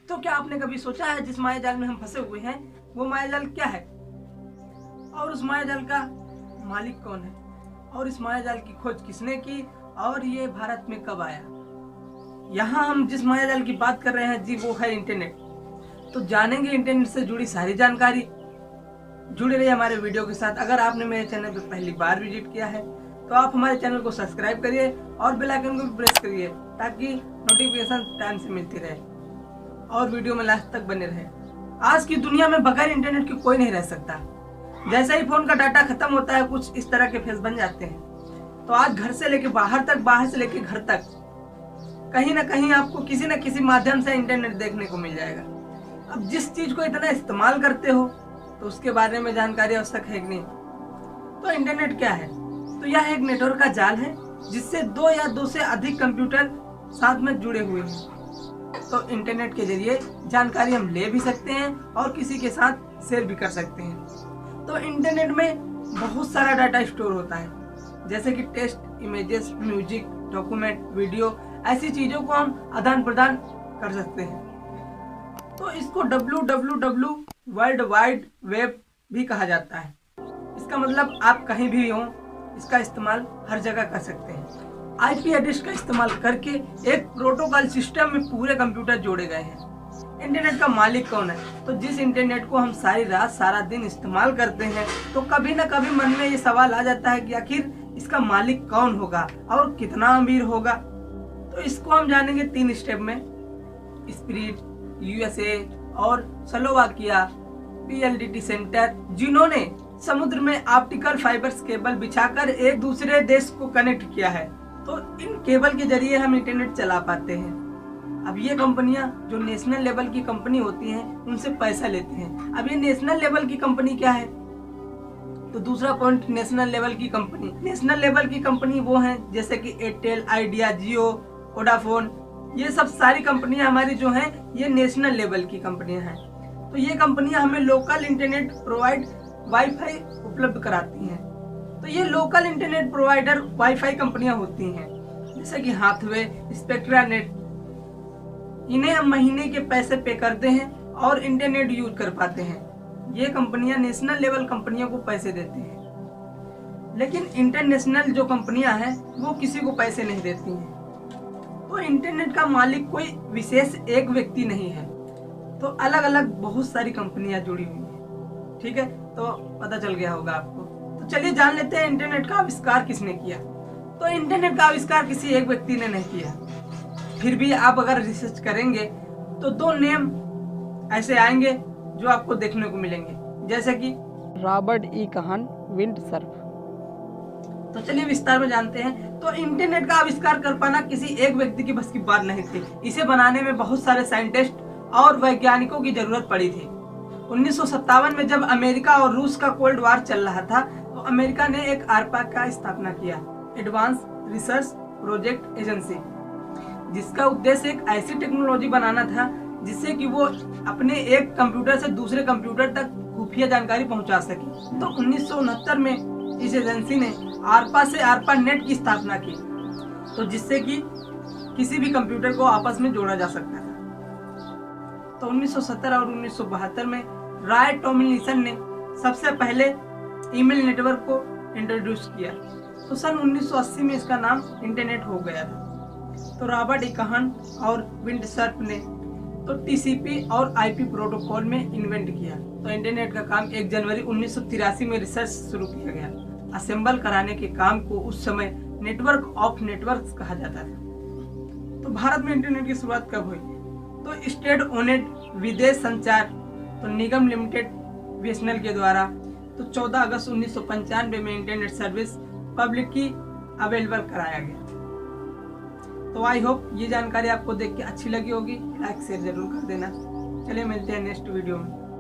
तो क्या आपने कभी सोचा है जिस माया जाल में हम फंसे हुए हैं वो माया जाल क्या है, और उस माया जाल का मालिक कौन है, और इस माया जाल की खोज किसने की, और ये भारत में कब आया। यहाँ हम जिस माया जाल की बात कर रहे हैं जी वो है इंटरनेट। तो जानेंगे इंटरनेट से जुड़ी सारी जानकारी। जुड़े रहिए हमारे वीडियो के साथ। अगर आपने मेरे चैनल पर पहली बार विजिट किया है तो आप हमारे चैनल को सब्सक्राइब करिए और बेल आइकन को भी प्रेस करिए ताकि नोटिफिकेशन टाइम से मिलती रहे और वीडियो में लास्ट तक बने रहे। आज की दुनिया में बगैर इंटरनेट के कोई नहीं रह सकता। जैसे ही फोन का डाटा खत्म होता है कुछ इस तरह के फेस बन जाते हैं। तो आज घर से लेके बाहर तक, बाहर से लेके घर तक कहीं ना कहीं आपको किसी न किसी माध्यम से इंटरनेट देखने को मिल जाएगा। अब जिस चीज को इतना इस्तेमाल करते हो तो उसके बारे में जानकारी आवश्यक है कि नहीं। तो इंटरनेट क्या है? तो यह एक नेटवर्क का जाल है जिससे दो या दो से अधिक कंप्यूटर साथ में जुड़े हुए हैं। तो इंटरनेट के जरिए जानकारी हम ले भी सकते हैं और किसी के साथ शेयर भी कर सकते हैं। तो इंटरनेट में बहुत सारा डाटा स्टोर होता है, जैसे कि text, images, music, document, video, ऐसी चीजों को हम आदान प्रदान कर सकते हैं। तो इसको www वर्ल्ड वाइड वेब भी कहा जाता है। इसका मतलब आप कहीं भी हो इसका इस्तेमाल हर जगह कर सकते हैं। आईपी एड्रेस का इस्तेमाल करके एक प्रोटोकॉल सिस्टम में पूरे कंप्यूटर जोड़े गए हैं। इंटरनेट का मालिक कौन है? तो जिस इंटरनेट को हम सारी रात सारा दिन इस्तेमाल करते हैं तो कभी ना कभी मन में ये सवाल आ जाता है कि आखिर इसका मालिक कौन होगा और कितना अमीर होगा। तो इसको हम जानेंगे 3 स्टेप में। स्प्रिट, यूएसए और स्लोवाकिया पीएलडीटी सेंटर, जिन्होंने समुद्र में ऑप्टिकल फाइबर्स केबल बिछाकर एक दूसरे देश को कनेक्ट किया है। तो इन केबल के जरिए हम इंटरनेट चला पाते हैं। अब ये कंपनियां जो नेशनल लेवल की कंपनी होती हैं उनसे पैसा लेते हैं। अब ये नेशनल लेवल की कंपनी क्या है? तो दूसरा पॉइंट, नेशनल लेवल की कंपनी। नेशनल लेवल की कंपनी वो हैं जैसे कि एयरटेल, आइडिया, जियो, वोडाफोन, ये सब सारी कंपनियां हमारी जो हैं ये नेशनल लेवल की कंपनियां हैं। तो ये कंपनियां हमें लोकल इंटरनेट प्रोवाइड वाईफाई उपलब्ध कराती हैं। तो ये लोकल इंटरनेट प्रोवाइडर वाईफाई कंपनियां होती हैं जैसे कि हाथवे, स्पेक्ट्रा नेट। इन्हें हम महीने के पैसे पे करते हैं और इंटरनेट यूज कर पाते हैं। ये कंपनियां नेशनल लेवल कंपनियों को पैसे देते हैं, लेकिन इंटरनेशनल जो कंपनियां हैं वो किसी को पैसे नहीं देती हैं। तो इंटरनेट का मालिक कोई विशेष एक व्यक्ति नहीं है, तो अलग अलग बहुत सारी कंपनियां जुड़ी हुई हैं। ठीक है, तो पता चल गया होगा आपको। तो चलिए जान लेते हैं इंटरनेट का आविष्कार किसने किया। तो इंटरनेट का आविष्कार किसी एक व्यक्ति ने नहीं किया। फिर भी आप अगर रिसर्च करेंगे तो 2 नेम ऐसे आएंगे जो आपको देखने को मिलेंगे, जैसे कि रॉबर्ट ई कहान विंडसर्फ। तो चलिए विस्तार में जानते हैं। तो इंटरनेट का आविष्कार कर पाना किसी एक व्यक्ति की बस की बात नहीं थी। इसे बनाने में बहुत सारे साइंटिस्ट और वैज्ञानिकों की जरूरत पड़ी थी। 1957 में जब अमेरिका और रूस का कोल्ड वार चल रहा था तो अमेरिका ने एक ARPA का स्थापना किया, एडवांस रिसर्च प्रोजेक्ट एजेंसी, जिसका उद्देश्य एक ऐसी टेक्नोलॉजी बनाना था जिससे कि वो अपने एक कंप्यूटर से दूसरे कंप्यूटर तक खुफिया जानकारी पहुंचा सके। तो 1969 में इस एजेंसी ने ARPA से ARPA नेट की स्थापना की, तो जिससे कि किसी भी कंप्यूटर को आपस में जोड़ा जा सकता था। तो 1970 और 1972 में राय टॉमिलिंसन ने सबसे पहले ईमेल नेटवर्क को इंट्रोड्यूस किया। तो सन 1980 में इसका नाम इंटरनेट हो गया था। तो रॉबर्ट ई कहान और विंडसर्फ ने तो टीसीपी और आईपी प्रोटोकॉल में इन्वेंट किया। तो इंटरनेट का काम 1 जनवरी 1983 में रिसर्च शुरू किया गया। असेंबल कराने के काम को उस समय नेटवर्क ऑफ नेटवर्क्स कहा जाता था। तो भारत में इंटरनेट की शुरुआत कब हुई? तो स्टेट ओनेड विदेश संचार तो निगम लिमिटेड बीएसएनएल के द्वारा तो 14 अगस्त 1995 में इंटरनेट सर्विस पब्लिक की अवेलेबल कराया गया। तो आई होप ये जानकारी आपको देख के अच्छी लगी होगी। लाइक शेयर जरूर कर देना। चलिए मिलते हैं नेक्स्ट वीडियो में।